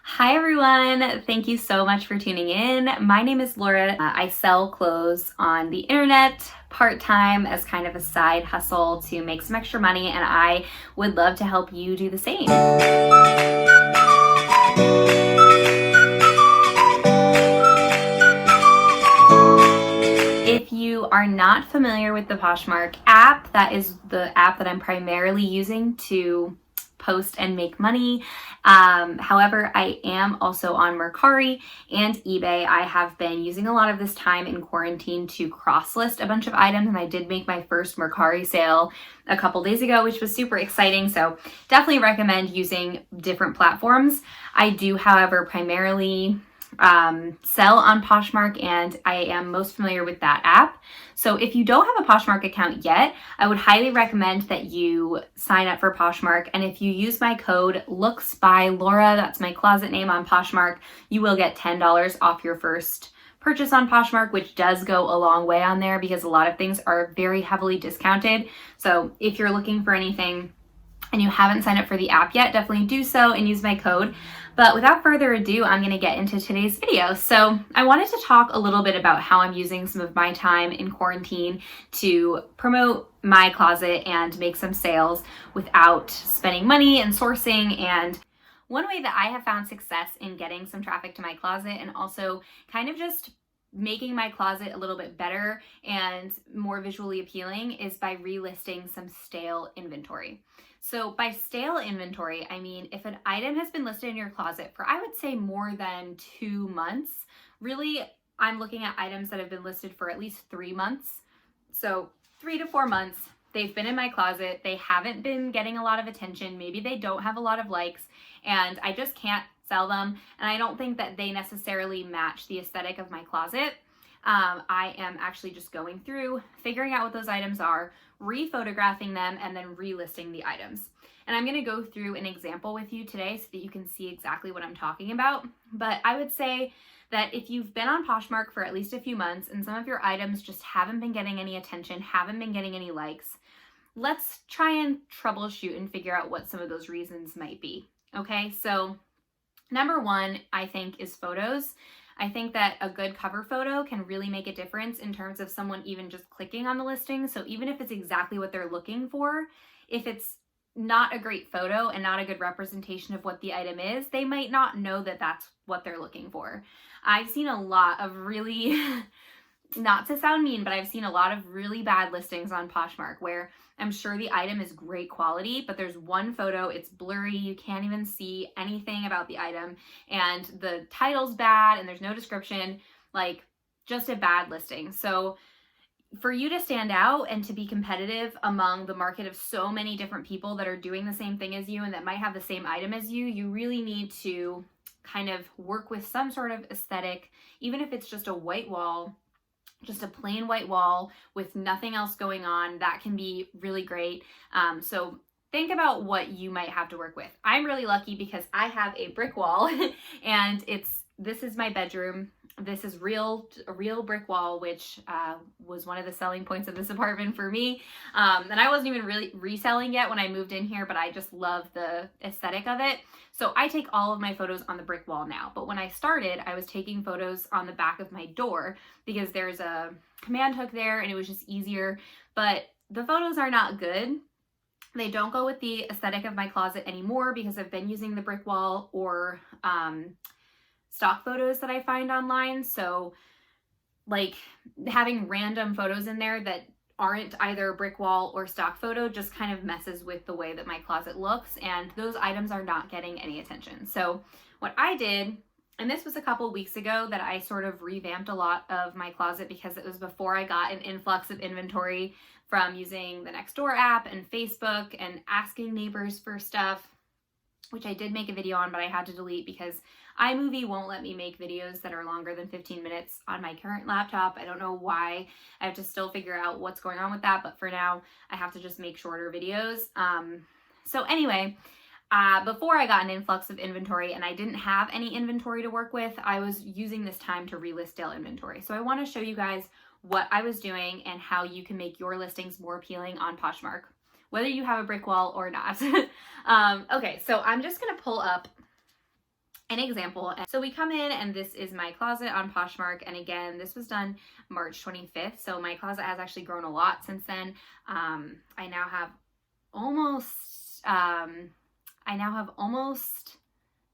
Hi everyone, thank you so much for tuning in. My name is Laura. I sell clothes on the internet part-time as kind of a side hustle to make some extra money, and I would love to help you do the same. If you are not familiar with the Poshmark app, that is the app that I'm primarily using to post and make money. However, I am also on Mercari and eBay. I have been using a lot of this time in quarantine to cross-list a bunch of items, and I did make my first Mercari sale a couple days ago, which was super exciting. So definitely recommend using different platforms. I do, however, primarily sell on Poshmark, and I am most familiar with that app. So if you don't have a Poshmark account yet, I would highly recommend that you sign up for Poshmark. And if you use my code Looks by Laura, that's my closet name on Poshmark, you will get $10 off your first purchase on Poshmark, which does go a long way on there because a lot of things are very heavily discounted. So if you're looking for anything and you haven't signed up for the app yet, definitely do so and use my code. But without further ado, I'm going to get into today's video. So I wanted to talk a little bit about how I'm using some of my time in quarantine to promote my closet and make some sales without spending money and sourcing. And one way that I have found success in getting some traffic to my closet and also kind of just making my closet a little bit better and more visually appealing is by relisting some stale inventory. So by stale inventory, I mean if an item has been listed in your closet for, I would say, more than 2 months. Really, I'm looking at items that have been listed for at least 3 months. So 3 to 4 months, they've been in my closet. They haven't been getting a lot of attention. Maybe they don't have a lot of likes, and I just can't sell them. And I don't think that they necessarily match the aesthetic of my closet. I am actually just going through, figuring out what those items are, re-photographing them, and then relisting the items. And I'm going to go through an example with you today so that you can see exactly what I'm talking about. But I would say that if you've been on Poshmark for at least a few months and some of your items just haven't been getting any attention, haven't been getting any likes, let's try and troubleshoot and figure out what some of those reasons might be. Okay, so number one, I think, is photos. I think that a good cover photo can really make a difference in terms of someone even just clicking on the listing. So even if it's exactly what they're looking for, if it's not a great photo and not a good representation of what the item is, they might not know that that's what they're looking for. I've seen a lot of really, not to sound mean, but I've seen a lot of really bad listings on Poshmark where I'm sure the item is great quality, but there's one photo, it's blurry, you can't even see anything about the item, and the title's bad, and there's no description, like just a bad listing. So for you to stand out and to be competitive among the market of so many different people that are doing the same thing as you and that might have the same item as you really need to kind of work with some sort of aesthetic, even if it's just a white wall, just a plain white wall with nothing else going on. That can be really great. So think about what you might have to work with. I'm really lucky because I have a brick wall and this is my bedroom. This is a real brick wall, which was one of the selling points of this apartment for me. And I wasn't even really reselling yet when I moved in here, but I just love the aesthetic of it. So I take all of my photos on the brick wall now. But when I started, I was taking photos on the back of my door because there's a command hook there and it was just easier. But the photos are not good. They don't go with the aesthetic of my closet anymore because I've been using the brick wall or stock photos that I find online. So like having random photos in there that aren't either a brick wall or stock photo just kind of messes with the way that my closet looks, and those items are not getting any attention. So what I did, and this was a couple weeks ago that I sort of revamped a lot of my closet because it was before I got an influx of inventory from using the Nextdoor app and Facebook and asking neighbors for stuff, which I did make a video on, but I had to delete because iMovie won't let me make videos that are longer than 15 minutes on my current laptop. I don't know why. I have to still figure out what's going on with that, but for now, I have to just make shorter videos. So anyway, before I got an influx of inventory and I didn't have any inventory to work with, I was using this time to relist stale inventory. So I want to show you guys what I was doing and how you can make your listings more appealing on Poshmark, whether you have a brick wall or not. Okay, so I'm just going to pull up an example. So we come in and this is my closet on Poshmark. And again, this was done March 25th. So my closet has actually grown a lot since then. I now have almost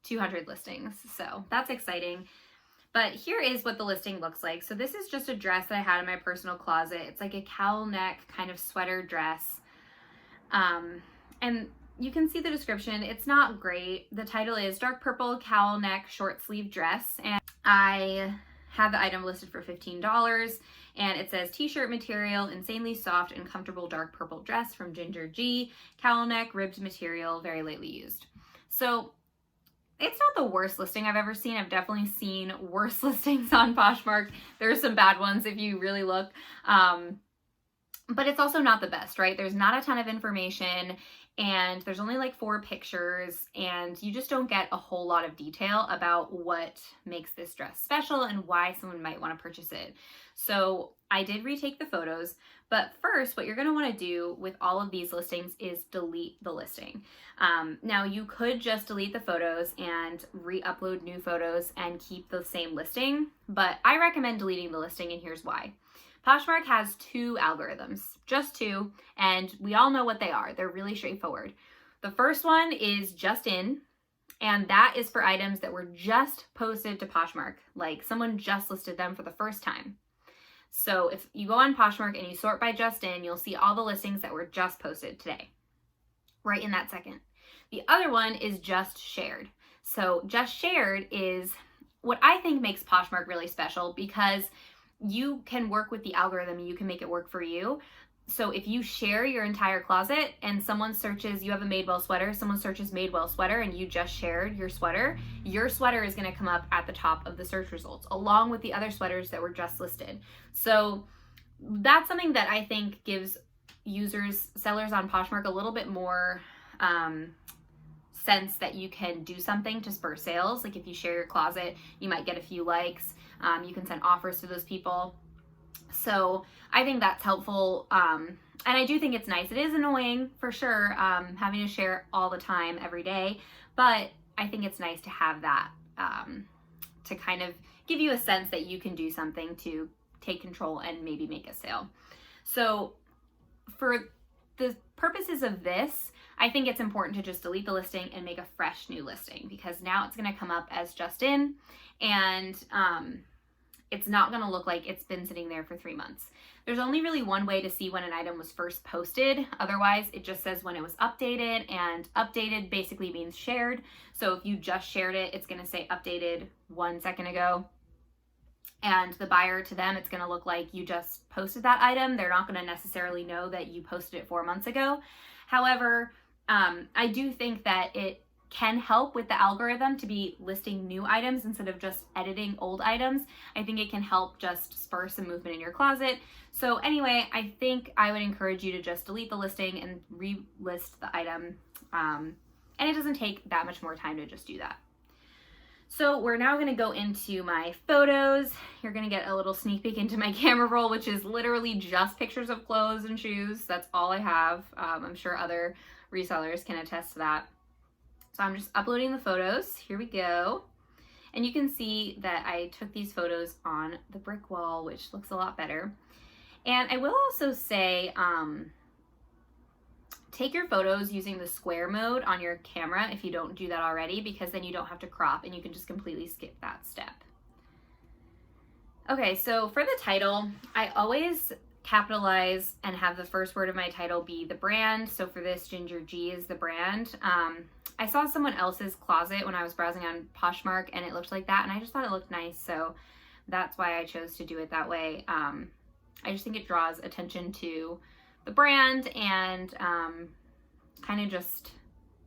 200 listings. So that's exciting. But here is what the listing looks like. So this is just a dress that I had in my personal closet. It's like a cowl neck kind of sweater dress. And you can see the description. It's not great. The title is dark purple cowl neck short sleeve dress. And I have the item listed for $15. And it says t-shirt material, insanely soft and comfortable dark purple dress from Ginger G, cowl neck, ribbed material, very lightly used. So it's not the worst listing I've ever seen. I've definitely seen worse listings on Poshmark. There are some bad ones if you really look. But it's also not the best, right? There's not a ton of information and there's only like 4 pictures and you just don't get a whole lot of detail about what makes this dress special and why someone might want to purchase it. So I did retake the photos, but first what you're going to want to do with all of these listings is delete the listing. Now you could just delete the photos and re-upload new photos and keep the same listing, but I recommend deleting the listing and here's why. Poshmark has 2 algorithms, just 2, and we all know what they are. They're really straightforward. The first one is just in, and that is for items that were just posted to Poshmark, like someone just listed them for the first time. So if you go on Poshmark and you sort by just in, you'll see all the listings that were just posted today, right in that second. The other one is just shared. So just shared is what I think makes Poshmark really special because you can work with the algorithm and you can make it work for you. So if you share your entire closet and someone searches, you have a Madewell sweater, someone searches Madewell sweater and you just shared your sweater is going to come up at the top of the search results along with the other sweaters that were just listed. So that's something that I think gives sellers on Poshmark a little bit more sense that you can do something to spur sales. Like if you share your closet, you might get a few likes. You can send offers to those people. So I think that's helpful. And I do think it's nice. It is annoying for sure, having to share all the time every day, but I think it's nice to have that to kind of give you a sense that you can do something to take control and maybe make a sale. So for the purposes of this, I think it's important to just delete the listing and make a fresh new listing because now it's going to come up as just in and it's not going to look like it's been sitting there for 3 months. There's only really one way to see when an item was first posted. Otherwise, it just says when it was updated, and updated basically means shared. So if you just shared it, it's going to say updated 1 second ago. And the buyer, to them, it's going to look like you just posted that item. They're not going to necessarily know that you posted it 4 months ago. However, I do think that it can help with the algorithm to be listing new items instead of just editing old items. I think it can help just spur some movement in your closet. So anyway, I think I would encourage you to just delete the listing and relist the item. And it doesn't take that much more time to just do that. So we're now going to go into my photos. You're going to get a little sneak peek into my camera roll, which is literally just pictures of clothes and shoes. That's all I have. I'm sure other resellers can attest to that. So I'm just uploading the photos. Here we go. And you can see that I took these photos on the brick wall, which looks a lot better. And I will also say, take your photos using the square mode on your camera if you don't do that already, because then you don't have to crop and you can just completely skip that step. Okay, so for the title, I always capitalize and have the first word of my title be the brand. So for this, Ginger G is the brand. I saw someone else's closet when I was browsing on Poshmark and it looked like that, and I just thought it looked nice, so that's why I chose to do it that way. I just think it draws attention to the brand and kind of just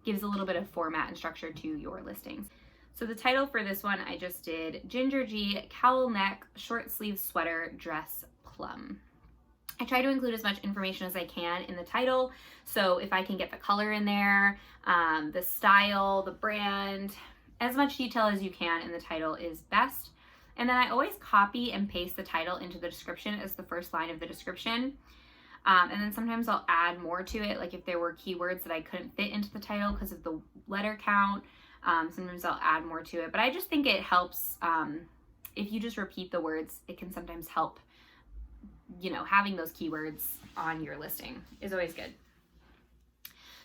gives a little bit of format and structure to your listings. So the title for this one, I just did Ginger G cowl neck short sleeve sweater dress plum. I try to include as much information as I can in the title. So if I can get the color in there, the style, the brand, as much detail as you can in the title is best. And then I always copy and paste the title into the description as the first line of the description. And then sometimes I'll add more to it, like if there were keywords that I couldn't fit into the title because of the letter count, Sometimes I'll add more to it, but I just think it helps. If you just repeat the words, it can sometimes help, having those keywords on your listing is always good.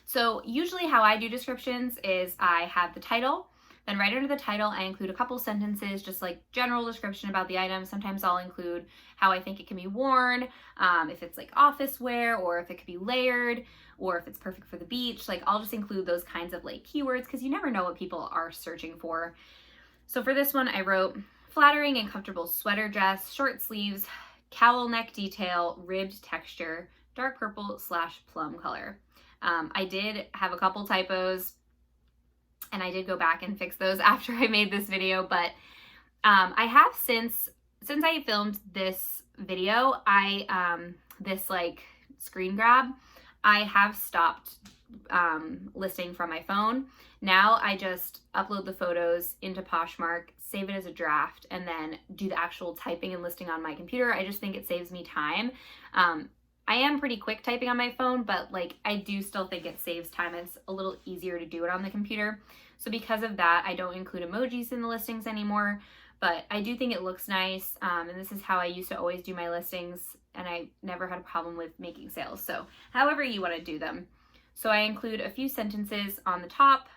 So usually how I do descriptions is I have the title, then right under the title I include a couple sentences, just like general description about the item. Sometimes I'll include how I think it can be worn, if it's like office wear, or if it could be layered, or if it's perfect for the beach. Like I'll just include those kinds of like keywords because you never know what people are searching for. So for this one I wrote flattering and comfortable sweater dress, short sleeves, cowl neck detail, ribbed texture, dark purple / plum color. I did have a couple typos and I did go back and fix those after I made this video, but I have since I filmed this video, this like screen grab, I have stopped listing from my phone. Now I just upload the photos into Poshmark, save it as a draft, and then do the actual typing and listing on my computer. I just think it saves me time. I am pretty quick typing on my phone, but like I do still think it saves time. It's a little easier to do it on the computer. So because of that, I don't include emojis in the listings anymore, but I do think it looks nice. And this is how I used to always do my listings, and I never had a problem with making sales. So however you want to do them. So I include a few sentences on the top,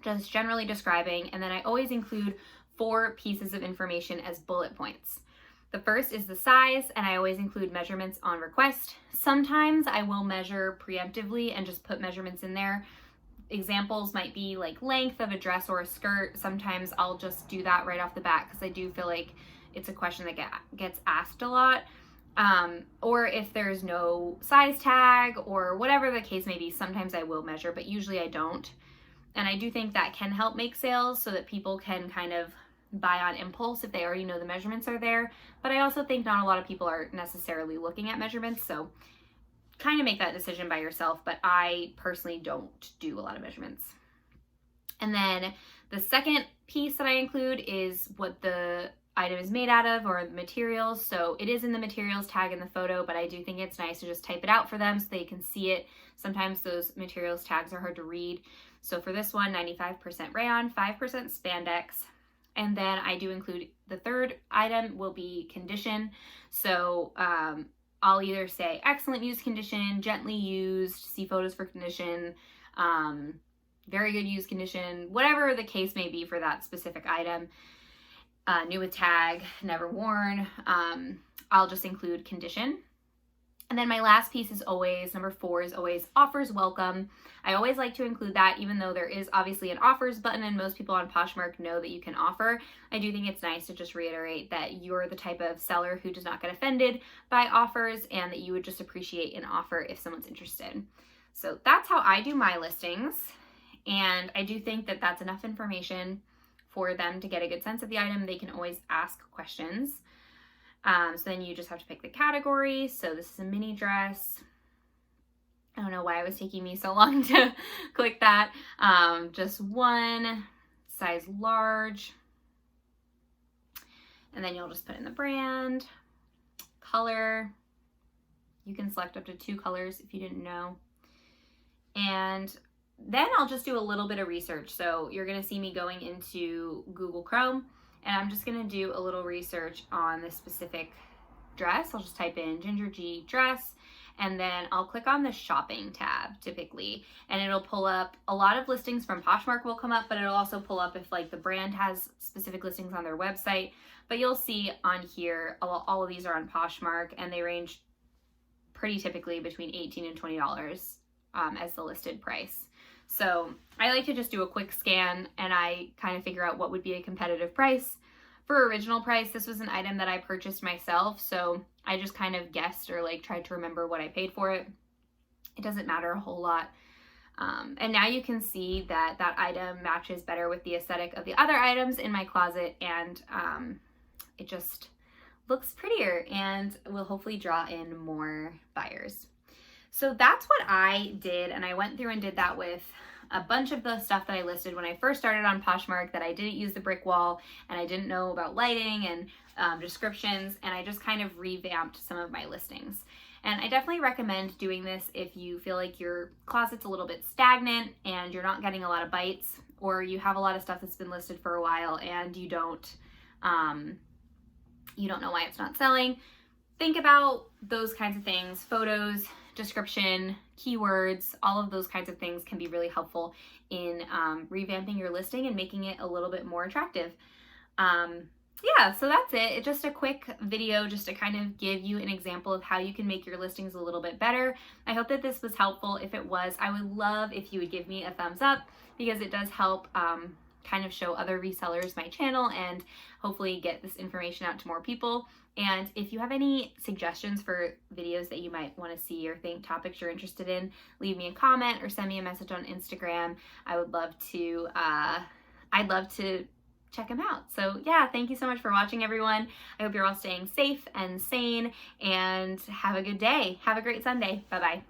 just generally describing, and then I always include 4 pieces of information as bullet points. The first is the size, and I always include measurements on request. Sometimes I will measure preemptively and just put measurements in there. Examples might be like length of a dress or a skirt. Sometimes I'll just do that right off the bat because I do feel like it's a question that gets asked a lot. Or if there's no size tag or whatever the case may be, sometimes I will measure, but usually I don't. And I do think that can help make sales so that people can kind of buy on impulse if they already know the measurements are there. But I also think not a lot of people are necessarily looking at measurements, so kind of make that decision by yourself, but I personally don't do a lot of measurements. And then the second piece that I include is what the item is made out of, or the materials. So it is in the materials tag in the photo, but I do think it's nice to just type it out for them so they can see it. Sometimes those materials tags are hard to read. So for this one, 95% rayon, 5% spandex. And then I do include the third item will be condition. So I'll either say excellent used condition, gently used, see photos for condition, very good used condition, whatever the case may be for that specific item. New with tag, never worn. I'll just include condition. And then my last piece is always, number 4 is always offers welcome. I always like to include that, even though there is obviously an offers button and most people on Poshmark know that you can offer. I do think it's nice to just reiterate that you're the type of seller who does not get offended by offers and that you would just appreciate an offer if someone's interested. So that's how I do my listings. And I do think that that's enough information for them to get a good sense of the item. They can always ask questions. So then you just have to pick the category. So this is a mini dress. I don't know why it was taking me so long to click that. Just one, size large. And then you'll just put in the brand, color. You can select up to 2 colors if you didn't know. And then I'll just do a little bit of research. So you're gonna see me going into Google Chrome, and I'm just gonna do a little research on this specific dress. I'll just type in Ginger G dress, and then I'll click on the shopping tab typically, and it'll pull up a lot of listings from Poshmark will come up, but it'll also pull up if like the brand has specific listings on their website. But you'll see on here, all of these are on Poshmark, and they range pretty typically between $18 and $20 as the listed price. So I like to just do a quick scan and I kind of figure out what would be a competitive price. For original price, this was an item that I purchased myself, so I just kind of guessed or like tried to remember what I paid for it. It doesn't matter a whole lot. And now you can see that that item matches better with the aesthetic of the other items in my closet, and it just looks prettier and will hopefully draw in more buyers. So that's what I did, and I went through and did that with a bunch of the stuff that I listed when I first started on Poshmark, that I didn't use the brick wall and I didn't know about lighting and descriptions, and I just kind of revamped some of my listings. And I definitely recommend doing this if you feel like your closet's a little bit stagnant and you're not getting a lot of bites. or you have a lot of stuff that's been listed for a while and you don't know why it's not selling. Think about those kinds of things. Photos, description, keywords, all of those kinds of things can be really helpful in revamping your listing and making it a little bit more attractive. Yeah, so that's it. It's just a quick video just to kind of give you an example of how you can make your listings a little bit better. I hope that this was helpful. If it was, I would love if you would give me a thumbs up, because it does help kind of show other resellers my channel and hopefully get this information out to more people. And if you have any suggestions for videos that you might want to see or think topics you're interested in, leave me a comment or send me a message on Instagram. I would love to, I'd love to check them out. So yeah, thank you so much for watching, everyone. I hope you're all staying safe and sane, and have a good day. Have a great Sunday. Bye-bye.